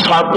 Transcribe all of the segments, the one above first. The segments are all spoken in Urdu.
7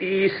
30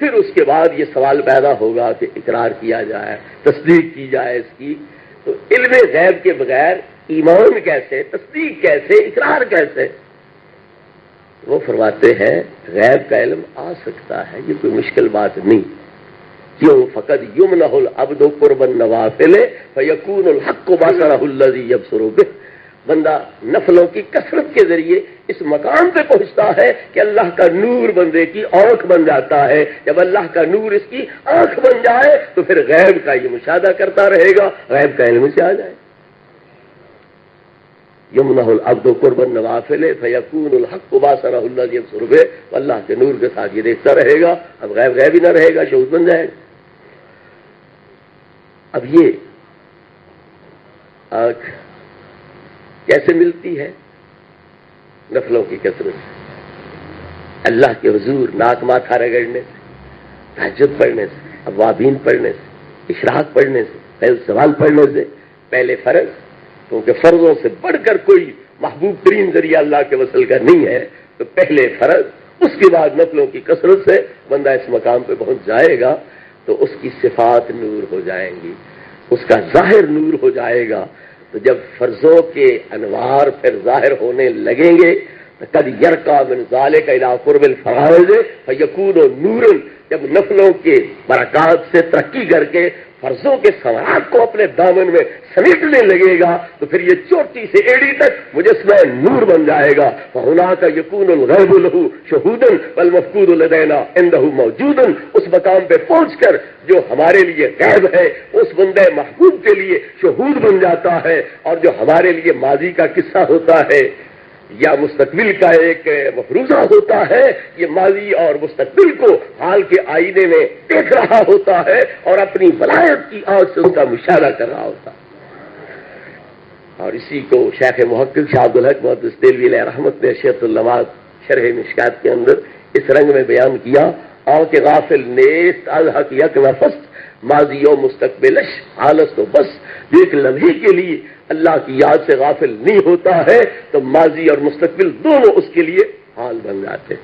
پھر اس کے بعد یہ سوال پیدا ہوگا کہ اقرار کیا جائے، تصدیق کی جائے اس کی. تو علم غیب کے بغیر ایمان کیسے، تصدیق کیسے، اقرار کیسے؟ وہ فرماتے ہیں غیب کا علم آ سکتا ہے، یہ کوئی مشکل بات نہیں. کیوں؟ فقط یمنہ العبد قرب النوافل فیکون الحق بصرہ الذی یبصر بہ. بندہ نفلوں کی کثرت کے ذریعے اس مقام پہ پہنچتا ہے کہ اللہ کا نور بندے کی آنکھ بن جاتا ہے. جب اللہ کا نور اس کی آنکھ بن جائے تو پھر غیب کا یہ مشاہدہ کرتا رہے گا، غیب کا علم سے آ جائے. یمنہ العبد قرب النوافل فیکون الحق بصرہ الذی یبصر بہ. اللہ کے نور کے ساتھ یہ دیکھتا رہے گا، اب غیب ہی نہ رہے گا، شہود بن جائے گا. اب یہ آنکھ کیسے ملتی ہے؟ نفلوں کی کثرت سے، اللہ کے حضور ناک ماتھا رگڑنے سے، تہجد پڑھنے سے، اوابین پڑھنے سے، اشراق پڑھنے سے، پہل سوال پڑھنے سے. پہلے فرض، کیونکہ فرضوں سے بڑھ کر کوئی محبوب ترین ذریعہ اللہ کے وصل کا نہیں ہے، تو پہلے فرض، اس کے بعد نفلوں کی کثرت سے بندہ اس مقام پہ پہنچ جائے گا تو اس کی صفات نور ہو جائیں گی، اس کا ظاہر نور ہو جائے گا. تو جب فرضوں کے انوار پھر ظاہر ہونے لگیں گے تو قد یرقى من ذلك الى قرب الفرائض فیکون نورا. جب نفلوں کے برکات سے ترقی کر کے فرضوں کے ثمرات کو اپنے دامن میں سمیٹنے لگے گا تو پھر یہ چوٹی سے ایڑی تک مجسمہ نور بن جائے گا. فَهُنَاكَ يَكُونُ الْغَيْبُ لَهُ شَهُودًا وَالْمَفْقُودُ لَدَيْنَا عِندَهُ مَوْجُودًا. اس مقام پہ پہنچ کر جو ہمارے لیے غیب ہے اس بندے محبوب کے لیے شہود بن جاتا ہے، اور جو ہمارے لیے ماضی کا قصہ ہوتا ہے یا مستقبل کا ایک مفروضہ ہوتا ہے، یہ ماضی اور مستقبل کو حال کے آئینے میں دیکھ رہا ہوتا ہے اور اپنی ولایت کی آنکھ سے اس کا مشاہدہ کر رہا ہوتا ہے. اور اسی کو شیخ محقق شاہ عبدالحق محدث دہلوی علیہ رحمت نے اشیاء اللمات شرح مشکات کے اندر اس رنگ میں بیان کیا: آنکھ غافل نیست از حق یک نفس ماضی و مستقبلش حالت و بس. ایک لمحے کے لیے اللہ کی یاد سے غافل نہیں ہوتا ہے تو ماضی اور مستقبل دونوں اس کے لیے حال بن جاتے.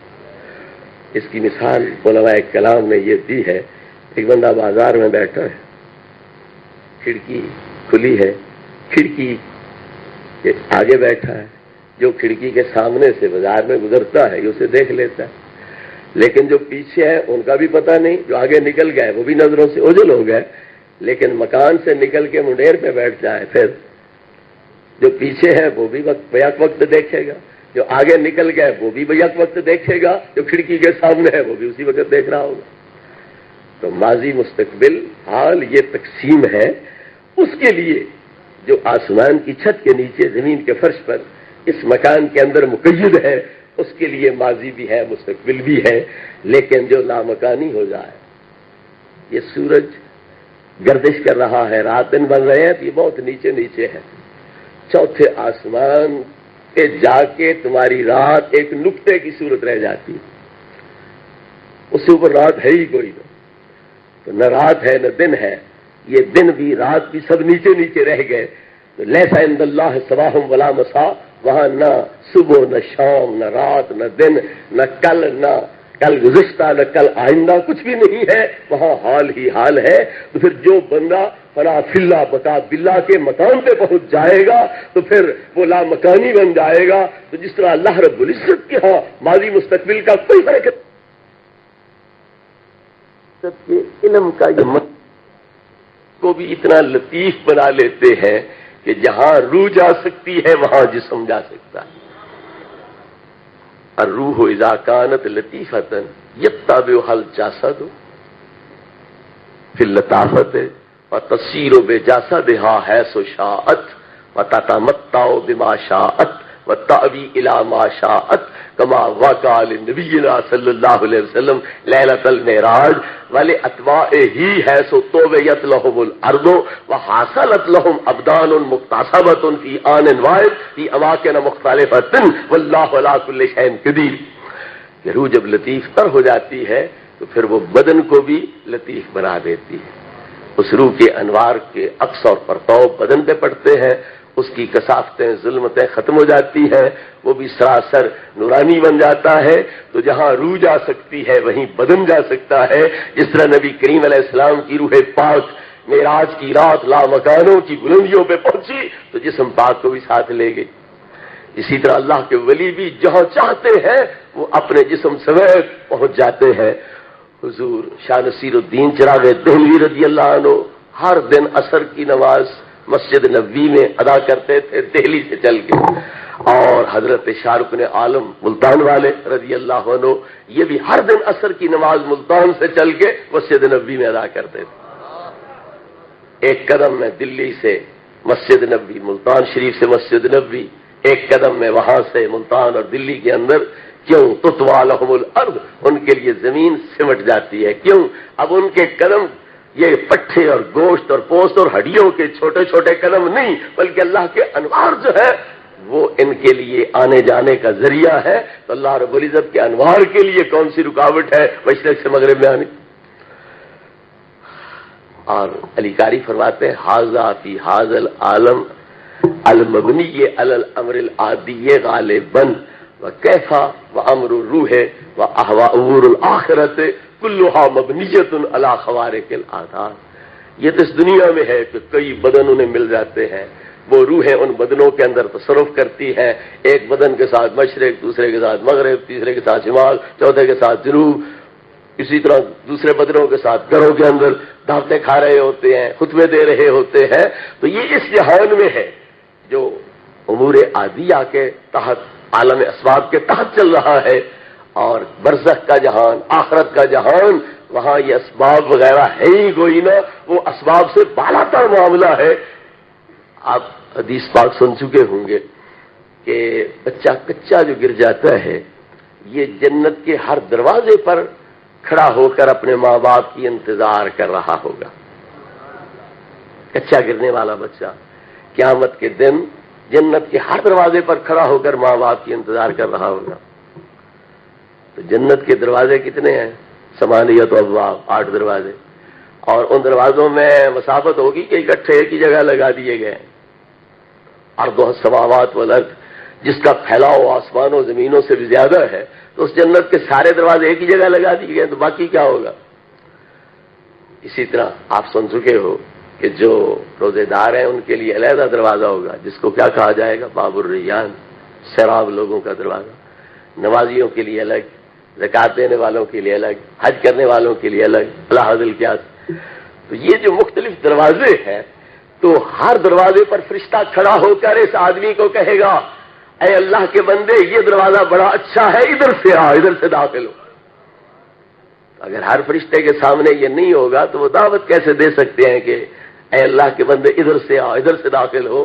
اس کی مثال علماء کلام نے یہ دی ہے. ایک بندہ بازار میں بیٹھا ہے، کھڑکی کھلی ہے، کھڑکی کے آگے بیٹھا ہے، جو کھڑکی کے سامنے سے بازار میں گزرتا ہے یہ اسے دیکھ لیتا ہے، لیکن جو پیچھے ہے ان کا بھی پتہ نہیں، جو آگے نکل گئے وہ بھی نظروں سے اوجھل ہو گئے. لیکن مکان سے نکل کے منڈیر پہ بیٹھ جائے پھر جو پیچھے ہے وہ بھی بیک وقت دیکھے گا، جو آگے نکل گئے وہ بھی بیک وقت دیکھے گا، جو کھڑکی کے سامنے ہے وہ بھی اسی وقت دیکھ رہا ہوگا. تو ماضی مستقبل حال یہ تقسیم ہے. اس کے لیے جو آسمان کی چھت کے نیچے زمین کے فرش پر اس مکان کے اندر مقید ہے اس کے لیے ماضی بھی ہے مستقبل بھی ہے. لیکن جو لامکانی ہو جائے، یہ سورج گردش کر رہا ہے، رات دن بن رہے ہیں تو یہ بہت نیچے نیچے ہے، چوتھے آسمان پہ جا کے تمہاری رات ایک نقطے کی صورت رہ جاتی ہے، اس سے اوپر رات ہے ہی کوئی نہ، تو نہ رات ہے نہ دن ہے، یہ دن بھی رات بھی سب نیچے نیچے رہ گئے. تو لیسا عند اللہ صباح ولا مساء، وہاں نہ صبح نہ شام نہ رات نہ دن نہ کل گزشتہ نہ کل آئندہ، کچھ بھی نہیں ہے، وہاں حال ہی حال ہے. تو پھر جو بندہ فنا فی اللہ بتا باللہ کے مقام پہ پہنچ جائے گا تو پھر وہ لا مکانی بن جائے گا. تو جس طرح اللہ رب العزت کے ہاں ماضی مستقبل کا کوئی فرق کے علم کا یہ کو بھی اتنا لطیف بنا لیتے ہیں کہ جہاں روح جا سکتی ہے وہاں جسم جا سکتا ہے. الروح اذا كانت لطیفة یتبعها الجسد فی اللطافت وتصیر بجسدها حیث شاءت وتتمتع بما شاءت وتأوی الى ما شاءت کما وقع لنبینا صلی اللہ علیہ وسلم لیلۃ المعراج ولاتباعہ حیث طویت لهم الارض وحاصلت لهم ابدان مکتسبۃ فی آن واحد فی اماکن مختلفۃ واللہ علی کل شیء قدیر. کہ روح جب لطیف تر ہو جاتی ہے تو پھر وہ بدن کو بھی لطیف بنا دیتی ہے. اس روح کے انوار کے عکس اور پرتو بدن پہ پڑتے ہیں، اس کی کثافتیں ظلمتیں ختم ہو جاتی ہیں، وہ بھی سراسر نورانی بن جاتا ہے۔ تو جہاں روح جا سکتی ہے وہیں بدن جا سکتا ہے۔ جس طرح نبی کریم علیہ السلام کی روح پاک معراج کی رات لامکانوں کی بلندیوں پہ پہنچی تو جسم پاک کو بھی ساتھ لے گئی، اسی طرح اللہ کے ولی بھی جہاں چاہتے ہیں وہ اپنے جسم سمیت پہنچ جاتے ہیں۔ حضور شاہ نصیر الدین چراغ دہلوی رضی اللہ عنہ ہر دن عصر کی نماز مسجد نبوی میں ادا کرتے تھے دہلی سے چل کے، اور حضرت شاہ رکن عالم ملتان والے رضی اللہ عنہ یہ بھی ہر دن عصر کی نماز ملتان سے چل کے مسجد نبوی میں ادا کرتے تھے۔ ایک قدم میں دلی سے مسجد نبوی، ملتان شریف سے مسجد نبوی، ایک قدم میں وہاں سے ملتان اور دلی کے اندر، کیوں تطوی لہم الارض، ان کے لیے زمین سمٹ جاتی ہے، کیوں اب ان کے قدم یہ پٹھے اور گوشت اور پوست اور ہڈیوں کے چھوٹے چھوٹے قدم نہیں، بلکہ اللہ کے انوار جو ہے وہ ان کے لیے آنے جانے کا ذریعہ ہے۔ تو اللہ رب العزت کے انوار کے لیے کون سی رکاوٹ ہے مشرق سے مغرب میں آنے؟ اور علی قاری فرماتے ہیں ھذا فی ھذا العالم المبنی علی الامر العادی غالبا وکیف وامر الروح واحوا امور الاخرت کلھا مبنیۃ علی خوارق العادات۔ یہ تو اس دنیا میں ہے کہ کئی بدن انہیں مل جاتے ہیں، وہ روحیں ان بدنوں کے اندر تصرف کرتی ہیں، ایک بدن کے ساتھ مشرق، دوسرے کے ساتھ مغرب، تیسرے کے ساتھ شمال، چوتھے کے ساتھ جنوب، اسی طرح دوسرے بدنوں کے ساتھ گھروں کے اندر دعوتیں کھا رہے ہوتے ہیں، خطبے دے رہے ہوتے ہیں۔ تو یہ اس جہان میں ہے جو امور عادیہ کے تحت، عالم اسباب کے تحت چل رہا ہے، اور برزخ کا جہان، آخرت کا جہان، وہاں یہ اسباب وغیرہ ہے ہی کوئی نہ، وہ اسباب سے بالا تر معاملہ ہے۔ آپ حدیث پاک سن چکے ہوں گے کہ بچہ کچا جو گر جاتا ہے یہ جنت کے ہر دروازے پر کھڑا ہو کر اپنے ماں باپ کی انتظار کر رہا ہوگا۔ کچا گرنے والا بچہ قیامت کے دن جنت کے ہر دروازے پر کھڑا ہو کر ماں باپ کی انتظار کر رہا ہوگا۔ تو جنت کے دروازے کتنے ہیں؟ 8 ابواب، 8 دروازے، اور ان دروازوں میں مسافت ہوگی کہ اکٹھے ایک ہی جگہ لگا دیے گئے۔ ارض السماوات والارض، جس کا پھیلاؤ آسمانوں زمینوں سے بھی زیادہ ہے، تو اس جنت کے سارے دروازے ایک ہی جگہ لگا دیے گئے، تو باقی کیا ہوگا؟ اسی طرح آپ سن چکے ہو کہ جو روزے دار ہیں ان کے لیے علیحدہ دروازہ ہوگا، جس کو کیا کہا جائے گا؟ باب الریان، سیراب لوگوں کا دروازہ۔ نمازیوں کے لیے الگ، زکات دینے والوں کے لیے الگ، حج کرنے والوں کے لیے الگ، اللہ حضل کیا۔ تو یہ جو مختلف دروازے ہیں، تو ہر دروازے پر فرشتہ کھڑا ہو کر اس آدمی کو کہے گا اے اللہ کے بندے یہ دروازہ بڑا اچھا ہے، ادھر سے آ، ادھر سے داخل ہو۔ اگر ہر فرشتے کے سامنے یہ نہیں ہوگا تو وہ دعوت کیسے دے سکتے ہیں کہ اے اللہ کے بندے ادھر سے آ، ادھر سے داخل ہو؟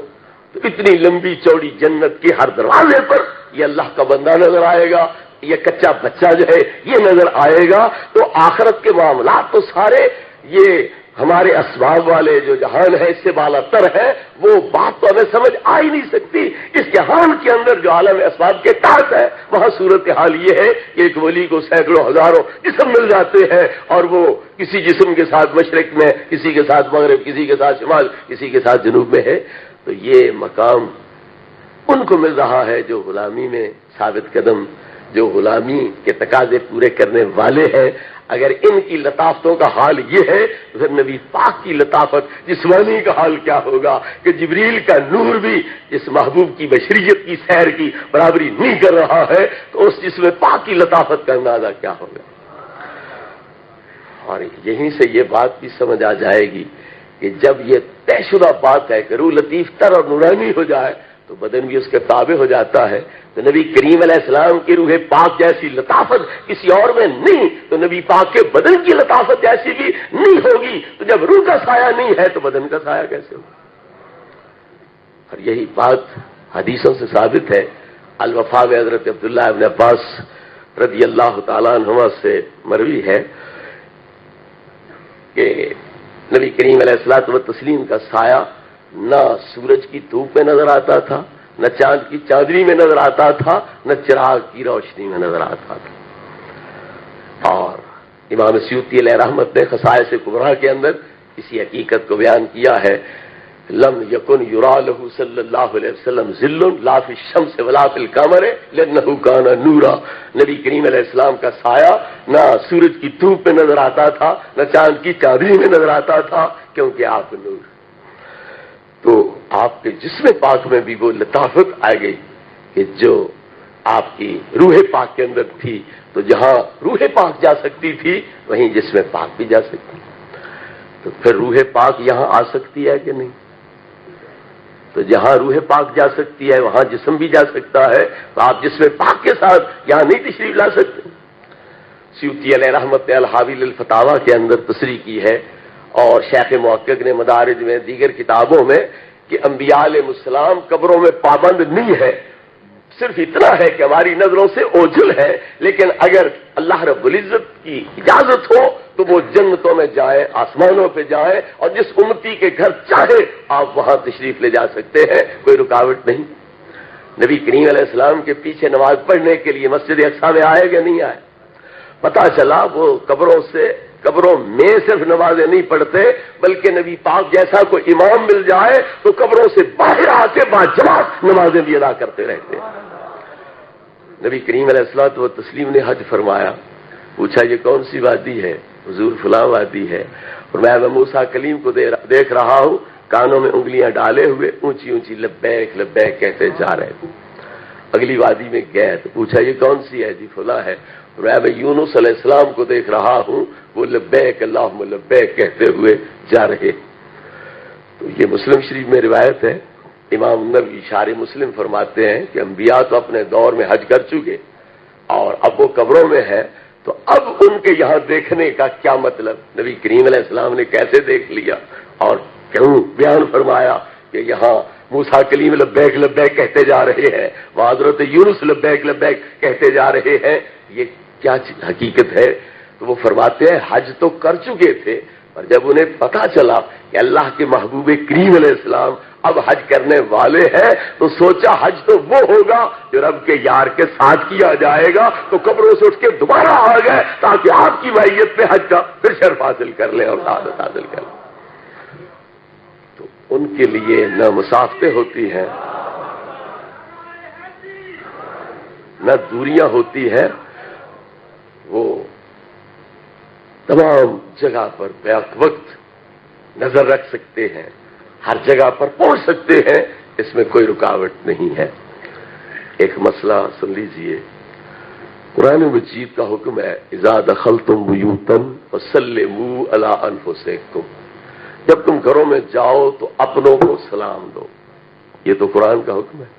تو اتنی لمبی چوڑی جنت کے ہر دروازے پر یہ اللہ کا بندہ نظر آئے گا، یہ کچا بچہ جو ہے یہ نظر آئے گا۔ تو آخرت کے معاملات تو سارے یہ ہمارے اسباب والے جو جہان ہے اس سے بالا تر ہے، وہ بات تو ہمیں سمجھ آ ہی نہیں سکتی۔ اس جہان کے اندر جو عالم اسباب کے تحت ہے وہاں صورتحال یہ ہے کہ ایک ولی کو سینکڑوں ہزاروں جسم مل جاتے ہیں، اور وہ کسی جسم کے ساتھ مشرق میں، کسی کے ساتھ مغرب، کسی کے ساتھ شمال، کسی کے ساتھ جنوب میں ہے۔ تو یہ مقام ان کو مل رہا ہے جو غلامی میں ثابت قدم، جو غلامی کے تقاضے پورے کرنے والے ہیں۔ اگر ان کی لطافتوں کا حال یہ ہے تو پھر نبی پاک کی لطافت جسمانی کا حال کیا ہوگا کہ جبریل کا نور بھی اس محبوب کی بشریت کی سیر کی برابری نہیں کر رہا ہے، تو اس جسم پاک کی لطافت کا اندازہ کیا ہوگا؟ اور یہیں سے یہ بات بھی سمجھ آ جائے گی کہ جب یہ طے شدہ بات ہے کہ روح لطیف تر اور نورانی ہو جائے تو بدن بھی اس کے تابع ہو جاتا ہے۔ تو نبی کریم علیہ السلام کی روح پاک جیسی لطافت کسی اور میں نہیں، تو نبی پاک کے بدن کی لطافت جیسی بھی نہیں ہوگی۔ تو جب روح کا سایہ نہیں ہے تو بدن کا سایہ کیسے ہوگا؟ اور یہی بات حدیثوں سے ثابت ہے۔ الوفا میں حضرت عبداللہ ابن عباس رضی اللہ تعالیٰ عنہما سے مروی ہے کہ نبی کریم علیہ الصلوۃ والتسلیم کا سایہ نہ سورج کی دھوپ میں نظر آتا تھا، نہ چاند کی چاندنی میں نظر آتا تھا، نہ چراغ کی روشنی میں نظر آتا تھا۔ اور امام سیوطی علیہ رحمت نے خصائص کبریٰ کے اندر اسی حقیقت کو بیان کیا ہے لم یکن یرا لہ صلی اللہ علیہ وسلم ظل لا فی الشمس ولا فی القمر لانہ کان نورا. نبی کریم علیہ السلام کا سایہ نہ سورج کی دھوپ میں نظر آتا تھا نہ چاند کی چادری میں نظر آتا تھا، کیونکہ آپ نور. تو آپ کے جسم پاک میں بھی وہ لطافت آ گئی کہ جو آپ کی روح پاک کے اندر تھی، تو جہاں روح پاک جا سکتی تھی وہیں جسم پاک بھی جا سکتی. تو پھر روح پاک یہاں آ سکتی ہے کہ نہیں؟ تو جہاں روح پاک جا سکتی ہے وہاں جسم بھی جا سکتا ہے. تو آپ جسم پاک کے ساتھ یہاں نہیں تشریف لا سکتے. سیوطی علیہ رحمت نے الحاوی للفتاوی کے اندر تصریح کی ہے، اور شیخ محقق نے مدارج میں دیگر کتابوں میں، کہ انبیاء علیہ السلام قبروں میں پابند نہیں ہے، صرف اتنا ہے کہ ہماری نظروں سے اوجھل ہے، لیکن اگر اللہ رب العزت کی اجازت ہو تو وہ جنتوں میں جائے، آسمانوں پہ جائے، اور جس امتی کے گھر چاہے آپ وہاں تشریف لے جا سکتے ہیں، کوئی رکاوٹ نہیں. نبی کریم علیہ السلام کے پیچھے نماز پڑھنے کے لیے مسجد اقصی میں آئے کہ نہیں آئے؟ پتا چلا وہ قبروں میں صرف نمازیں نہیں پڑھتے، بلکہ نبی پاک جیسا کوئی امام مل جائے تو قبروں سے باہر آ کے باجماعت نمازیں بھی ادا کرتے رہتے. نبی کریم علیہ الصلوۃ والتسلیم نے حج فرمایا. پوچھا یہ کون سی وادی ہے؟ حضور فلاں وادی ہے. اور میں موسیٰ کلیم کو دیکھ رہا ہوں، کانوں میں انگلیاں ڈالے ہوئے اونچی اونچی لبیک لبیک کہتے جا رہے تھے. اگلی وادی میں گئے تو پوچھا یہ کون سی ہے؟ جی فلاں ہے. میں یونس علیہ السلام کو دیکھ رہا ہوں، وہ لبیک اللہم لبیک کہتے ہوئے جا رہے. تو یہ مسلم شریف میں روایت ہے. امام نبوی شارح مسلم فرماتے ہیں کہ انبیاء تو اپنے دور میں حج کر چکے اور اب وہ قبروں میں ہے، تو اب ان کے یہاں دیکھنے کا کیا مطلب؟ نبی کریم علیہ السلام نے کیسے دیکھ لیا اور کیوں بیان فرمایا کہ یہاں موسیٰ کلیم لبیک لبیک کہتے جا رہے ہیں، وہاں حضرت یونس لبیک لبیک کہتے جا رہے ہیں، یہ کیا حقیقت ہے؟ تو وہ فرماتے ہیں حج تو کر چکے تھے، اور جب انہیں پتا چلا کہ اللہ کے محبوب کریم علیہ السلام اب حج کرنے والے ہیں تو سوچا حج تو وہ ہوگا جو رب کے یار کے ساتھ کیا جائے گا. تو قبروں سے اٹھ کے دوبارہ آ گئے تاکہ آپ کی معیت میں حج کا پھر شرف حاصل کر لیں اور سعادت حاصل کر لیں. تو ان کے لیے نہ مسافتیں ہوتی ہیں نہ دوریاں ہوتی ہیں، وہ تمام جگہ پر بیک وقت نظر رکھ سکتے ہیں، ہر جگہ پر پہنچ سکتے ہیں، اس میں کوئی رکاوٹ نہیں ہے. ایک مسئلہ سن لیجئے. قرآن مجید کا حکم ہے اذا دخلتم بیوتا فسلموا علی انفسکم، جب تم گھروں میں جاؤ تو اپنوں کو سلام دو. یہ تو قرآن کا حکم ہے.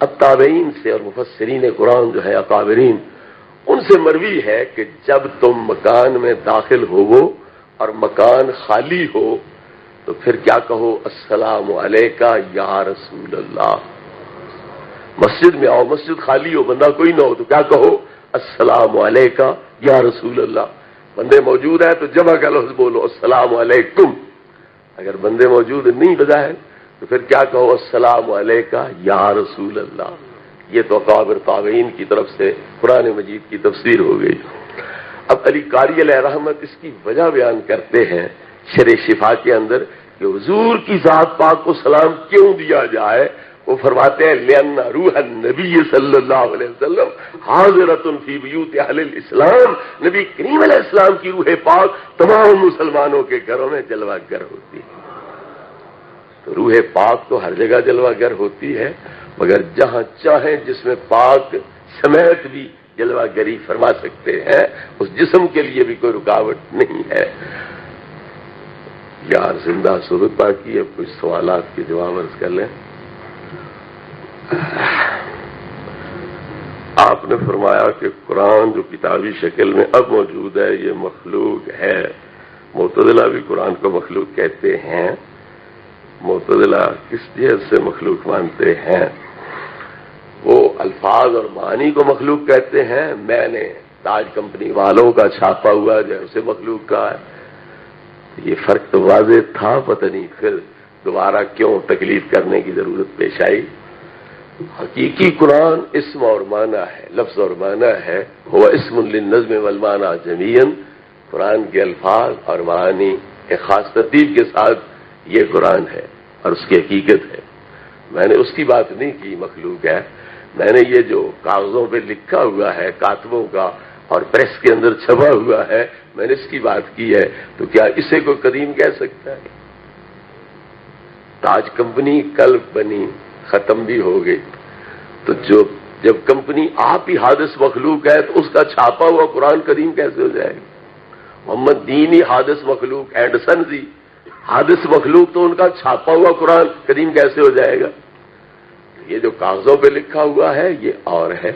اب تابعین سے اور مفسرین قرآن جو ہے اکابرین، ان سے مروی ہے کہ جب تم مکان میں داخل ہوو اور مکان خالی ہو تو پھر کیا کہو؟ السلام علیکہ یا رسول اللہ. مسجد میں آؤ، مسجد خالی ہو، بندہ کوئی نہ ہو تو کیا کہو؟ السلام علیکہ یا رسول اللہ. بندے موجود ہیں تو جمع کا لفظ بولو السلام علیکم. اگر بندے موجود نہیں بظاہر تو پھر کیا کہو؟ السلام علیکہ یا رسول اللہ. یہ تو اکابر تابعین کی طرف سے قرآن مجید کی تفسیر ہو گئی. اب علی قاری علیہ رحمت اس کی وجہ بیان کرتے ہیں شرح شفا کے اندر کہ حضور کی ذات پاک کو سلام کیوں دیا جائے. وہ فرماتے ہیں لأن روح النبی صلی اللہ علیہ وسلم حاضرۃ فی بیوت اہل الاسلام، نبی کریم علیہ السلام کی روح پاک تمام مسلمانوں کے گھروں میں جلوہ گر ہوتی ہے. تو روح پاک تو ہر جگہ جلوہ گر ہوتی ہے، مگر جہاں چاہیں جسم پاک سمیت بھی جلوہ گری فرما سکتے ہیں، اس جسم کے لیے بھی کوئی رکاوٹ نہیں ہے. یار زندہ صورت باقی ہے، کچھ سوالات کے جواب عرض کر لیں. آپ نے فرمایا کہ قرآن جو کتابی شکل میں اب موجود ہے یہ مخلوق ہے. معتزلہ بھی قرآن کو مخلوق کہتے ہیں. معتزلہ کس جہت سے مخلوق مانتے ہیں؟ وہ الفاظ اور معنی کو مخلوق کہتے ہیں. میں نے تاج کمپنی والوں کا چھاپا ہوا جو ہے اسے مخلوق کہا ہے. یہ فرق تو واضح تھا، پتہ نہیں پھر دوبارہ کیوں تکلیف کرنے کی ضرورت پیش آئی. حقیقی قرآن اسم اور معنی ہے، لفظ اور معنی ہے. ہوا اسم للنظم والمعنی جمیعا. قرآن کے الفاظ اور معنی ایک خاص ترتیب کے ساتھ یہ قرآن ہے. اور اس کی حقیقت ہے. میں نے اس کی بات نہیں کی مخلوق ہے، میں نے یہ جو کاغذوں پہ لکھا ہوا ہے کاتبوں کا اور پریس کے اندر چھپا ہوا ہے، میں نے اس کی بات کی ہے. تو کیا اسے کوئی قدیم کہہ سکتا ہے؟ تاج کمپنی کل بنی، ختم بھی ہو گئی، تو جب کمپنی آپ ہی حادث مخلوق ہے تو اس کا چھاپا ہوا قرآن قدیم کیسے ہو جائے گا؟ محمد دین ہی حادث مخلوق، اینڈرسن جی حادث مخلوق، تو ان کا چھاپا ہوا قرآن قدیم کیسے ہو جائے گا؟ یہ جو کاغذوں پہ لکھا ہوا ہے یہ اور ہے،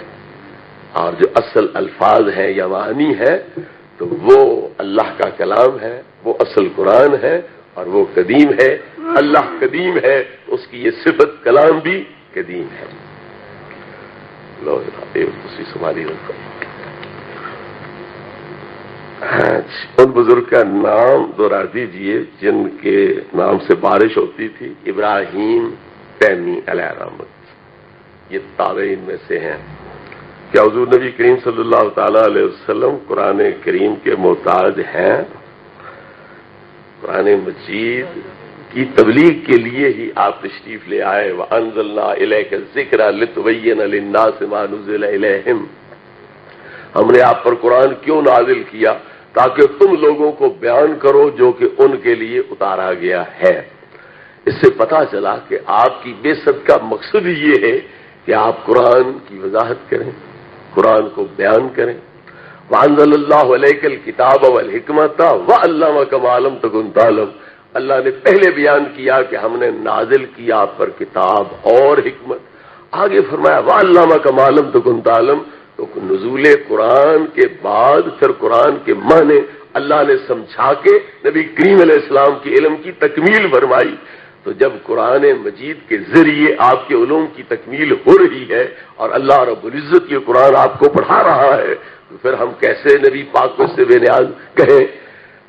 اور جو اصل الفاظ ہیں یا معنی ہے تو وہ اللہ کا کلام ہے، وہ اصل قرآن ہے اور وہ قدیم ہے. اللہ قدیم ہے، اس کی یہ صفت کلام بھی قدیم ہے. لو اسی سمالی رکھو. ان بزرگ کا نام دہرا دیجئے جن کے نام سے بارش ہوتی تھی. ابراہیم تیمی علیہ رحمت، یہ تابعین میں سے ہیں. کیا حضور نبی کریم صلی اللہ تعالی علیہ وسلم قرآن کریم کے محتاج ہیں؟ قرآن مجید کی تبلیغ کے لیے ہی آپ تشریف لے آئے. وَأَنزَلْنَا إِلَيْكَ الذِّكْرَ لِتُبَيِّنَ لِلنَّاسِ مَا نُزِّلَ إِلَيْهِمْ. ہم نے آپ پر قرآن کیوں نازل کیا؟ تاکہ تم لوگوں کو بیان کرو جو کہ ان کے لیے اتارا گیا ہے. اس سے پتہ چلا کہ آپ کی بعثت کا مقصد یہ ہے کہ آپ قرآن کی وضاحت کریں، قرآن کو بیان کریں. وَأَنزَلَ اللَّهُ عَلَيْكَ الْكِتَابَ وَالْحِكْمَةَ وَعَلَّمَكَ مَا لَمْ تَكُنْ تَعْلَمْ. اللہ نے پہلے بیان کیا کہ ہم نے نازل کیا آپ پر کتاب اور حکمت. آگے فرمایا وَعَلَّمَكَ مَا لَمْ تَكُنْ تَعْلَمْ. تو نزول قرآن کے بعد پھر قرآن کے معنی اللہ نے سمجھا کے نبی کریم علیہ السلام کی علم کی تکمیل فرمائی. تو جب قرآن مجید کے ذریعے آپ کے علوم کی تکمیل ہو رہی ہے اور اللہ رب العزت یہ قرآن آپ کو پڑھا رہا ہے تو پھر ہم کیسے نبی پاک کو سے بے نیاز کہیں؟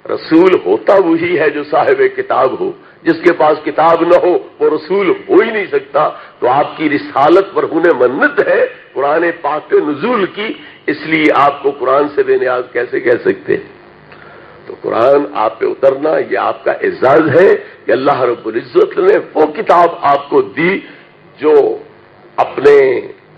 رسول ہوتا وہی ہے جو صاحب کتاب ہو. جس کے پاس کتاب نہ ہو وہ رسول ہو ہی نہیں سکتا. تو آپ کی رسالت پر ہونے منت ہے قرآن پاک کے نزول کی، اس لیے آپ کو قرآن سے بے نیاز کیسے کہہ سکتے ہیں؟ تو قرآن آپ پہ اترنا یہ آپ کا اعزاز ہے کہ اللہ رب العزت نے وہ کتاب آپ کو دی جو اپنے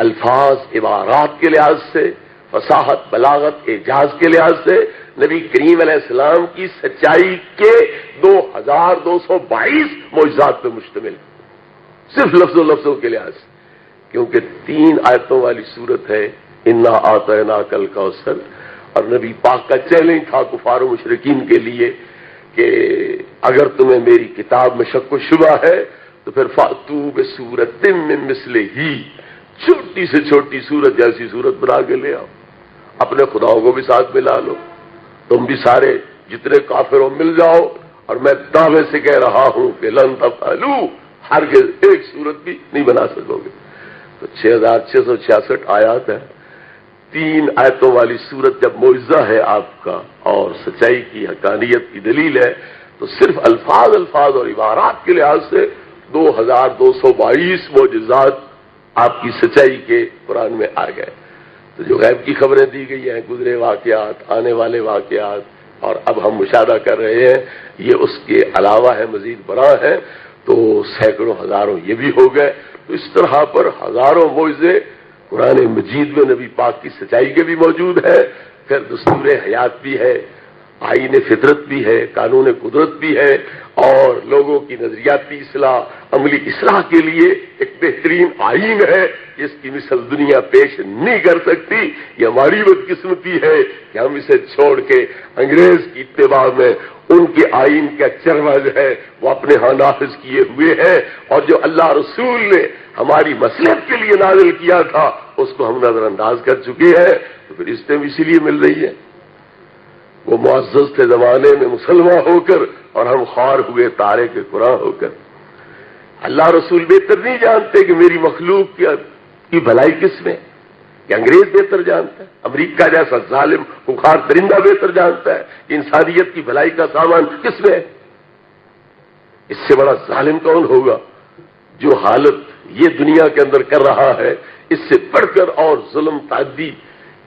الفاظ عبارات کے لحاظ سے، فصاحت بلاغت اعجاز کے لحاظ سے نبی کریم علیہ السلام کی سچائی کے 2222 معجزات پہ مشتمل، صرف لفظوں کے لحاظ سے. کیونکہ 3 آیتوں والی صورت ہے انا اعطیناک الکوثر، اور نبی پاک کا چیلنج تھا کفار و مشرکین کے لیے کہ اگر تمہیں میری کتاب میں شک و شبہ ہے تو پھر فاتو بسورۃ من مثلہ، چھوٹی سے چھوٹی صورت جیسی صورت بنا کے لے آؤ، اپنے خداؤں کو بھی ساتھ ملا لو، تم بھی سارے جتنے کافر ہو مل جاؤ. اور میں دعوے سے کہہ رہا ہوں کہ لن تفعلوا، ہرگز ایک صورت بھی نہیں بنا سکو گے. تو 6666 آیات ہے. 3 آیتوں والی صورت جب معجزہ ہے آپ کا اور سچائی کی حقانیت کی دلیل ہے تو صرف الفاظ اور عبارات کے لحاظ سے 2222 معجزات آپ کی سچائی کے قرآن میں آ گئے. تو جو غیب کی خبریں دی گئی ہیں، گزرے واقعات، آنے والے واقعات، اور اب ہم مشاہدہ کر رہے ہیں، یہ اس کے علاوہ ہے، مزید بڑا ہے. تو سینکڑوں ہزاروں یہ بھی ہو گئے. تو اس طرح پر ہزاروں معجزے قرآن مجید میں نبی پاک کی سچائی کے بھی موجود ہے. پھر دستور حیات بھی ہے، آئین فطرت بھی ہے، قانون قدرت بھی ہے، اور لوگوں کی نظریاتی اصلاح، عملی اصلاح کے لیے ایک بہترین آئین ہے جس کی مثل دنیا پیش نہیں کر سکتی. یہ ہماری بدقسمتی ہے کہ ہم اسے چھوڑ کے انگریز کی اتباع میں ان کے آئین کا چروا جو ہے وہ اپنے ہاں نافذ کیے ہوئے ہیں، اور جو اللہ رسول نے ہماری مصلحت کے لیے نازل کیا تھا اس کو ہم نظر انداز کر چکے ہیں. تو پھر اس ٹائم اسی لیے مل رہی ہے. وہ معزز تھے زمانے میں مسلمان ہو کر اور ہم خوار ہوئے تارے کے قرآن ہو کر. اللہ رسول بہتر نہیں جانتے کہ میری مخلوق کی بھلائی کس میں؟ کہ انگریز بہتر جانتا ہے؟ امریکہ جیسا ظالم خوخار درندہ بہتر جانتا ہے کہ انسانیت کی بھلائی کا سامان کس میں ہے؟ اس سے بڑا ظالم کون ہوگا؟ جو حالت یہ دنیا کے اندر کر رہا ہے اس سے بڑھ کر اور ظلم تعدی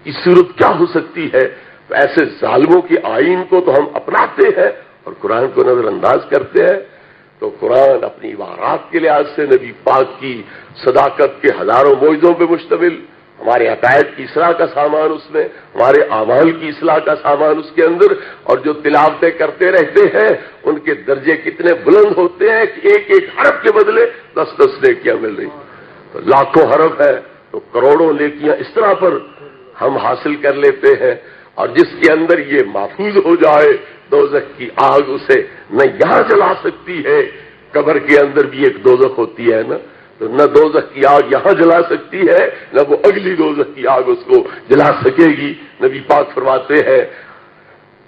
کی صورت کیا ہو سکتی ہے؟ تو ایسے ظالموں کے آئین کو تو ہم اپناتے ہیں اور قرآن کو نظر انداز کرتے ہیں. تو قرآن اپنی عبارات کے لحاظ سے نبی پاک کی صداقت کے ہزاروں معجزوں پہ مشتمل، ہمارے عقائد کی اصلاح کا سامان اس میں، ہمارے اعمال کی اصلاح کا سامان اس کے اندر، اور جو تلاوتیں کرتے رہتے ہیں ان کے درجے کتنے بلند ہوتے ہیں کہ ایک ایک حرف کے بدلے 10 نیکیاں مل رہی، تو لاکھوں حرف ہے تو کروڑوں نیکیاں اس طرح پر ہم حاصل کر لیتے ہیں۔ اور جس کے اندر یہ محفوظ ہو جائے دوزخ کی آگ اسے نہ یہاں جلا سکتی ہے، قبر کے اندر بھی ایک دوزخ ہوتی ہے نا، تو نہ دوزخ کی آگ یہاں جلا سکتی ہے نہ وہ اگلی دوزخ کی آگ اس کو جلا سکے گی۔ نبی پاک فرماتے ہیں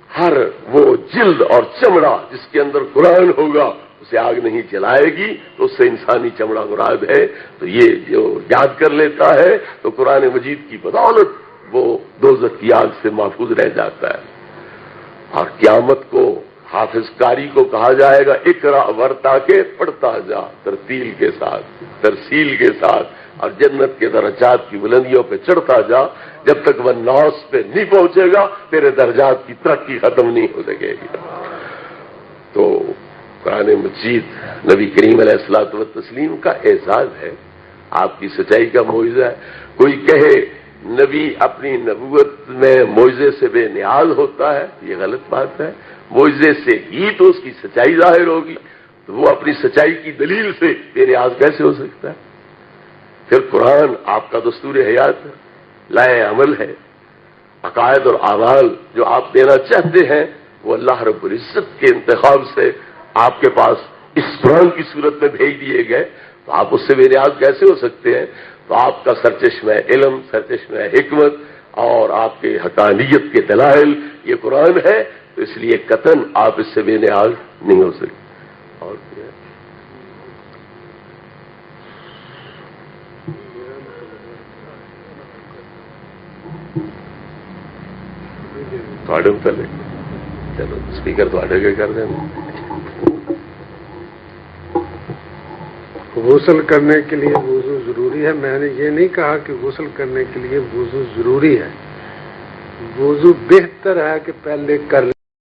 ہر وہ جلد اور چمڑا جس کے اندر قرآن ہوگا اسے آگ نہیں جلائے گی، تو اس سے انسانی چمڑا مراد ہے۔ تو یہ جو یاد کر لیتا ہے تو قرآن مجید کی بدولت وہ دوزخ کی آگ سے محفوظ رہ جاتا ہے۔ اور قیامت کو حافظ قاری کو کہا جائے گا اقرا ورتا کے پڑھتا جا ترتیل کے ساتھ، ترسیل کے ساتھ، اور جنت کے درجات کی بلندیوں پہ چڑھتا جا، جب تک وہ ناس پہ نہیں پہنچے گا تیرے درجات کی ترقی ختم نہیں ہو سکے گی۔ تو قرآن مجید نبی کریم علیہ الصلوۃ والتسلیم کا اعزاز ہے، آپ کی سچائی کا معجزہ ہے۔ کوئی کہے نبی اپنی نبوت میں معجزے سے بے نیاز ہوتا ہے، یہ غلط بات ہے۔ معجزے سے ہی تو اس کی سچائی ظاہر ہوگی، تو وہ اپنی سچائی کی دلیل سے بے نیاز کیسے ہو سکتا ہے؟ پھر قرآن آپ کا دستور حیات ہے، لائے عمل ہے، عقائد اور اعمال جو آپ دینا چاہتے ہیں وہ اللہ رب العزت کے انتخاب سے آپ کے پاس اس قرآن کی صورت میں بھیج دیے گئے، تو آپ اس سے بے نیاز کیسے ہو سکتے ہیں؟ تو آپ کا سرچشمہ علم، سرچشمہ حکمت اور آپ کے حقانیت کے دلائل یہ قرآن ہے، تو اس لیے قطعاً آپ اس سے بے نیاز نہیں ہو سکتے۔ اور کیا متعلق چلو اسپیکر کے کر دیں۔ غسل کرنے کے لیے وضو ضروری ہے؟ میں نے یہ نہیں کہا کہ غسل کرنے کے لیے وضو ضروری ہے، وضو بہتر ہے کہ پہلے کر